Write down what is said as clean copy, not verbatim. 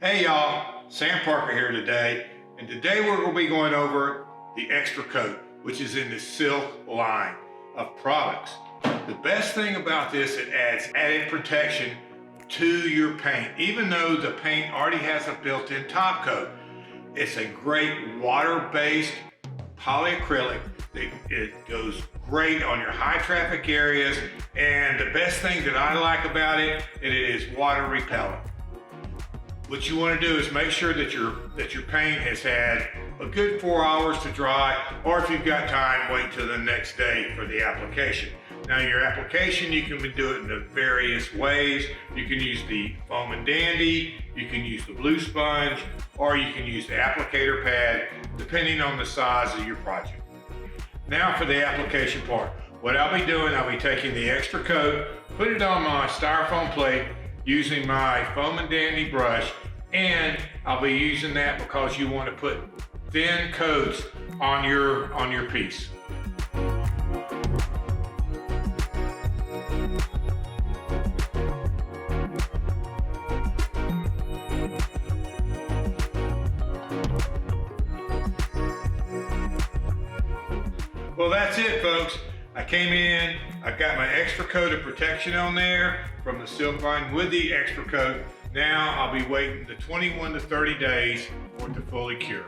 Hey y'all, Sam Parker here today, and today we're going to be going over the Extra Coat, which is in the Silk line of products. The best thing about this, it adds added protection to your paint. Even though the paint already has a built-in top coat, it's a great water-based polyacrylic. It goes great on your high traffic areas, and the best thing that I like about it, it is water repellent. What you want to do is make sure that your paint has had a good 4 hours to dry, or if you've got time, wait till the next day for the application. Now your application, you can do it in the various ways. You can use the foam and dandy, you can use the blue sponge, or you can use the applicator pad, depending on the size of your project. Now for the application part. What I'll be doing, I'll be taking the Extra Coat, put it on my styrofoam plate, using my foam and dandy brush, and I'll be using that because you want to put thin coats on your piece. Well, that's it, folks. I came in, I've got my extra coat of protection on there from the silk line with the Extra Coat. Now I'll be waiting the 21 to 30 days for it to fully cure.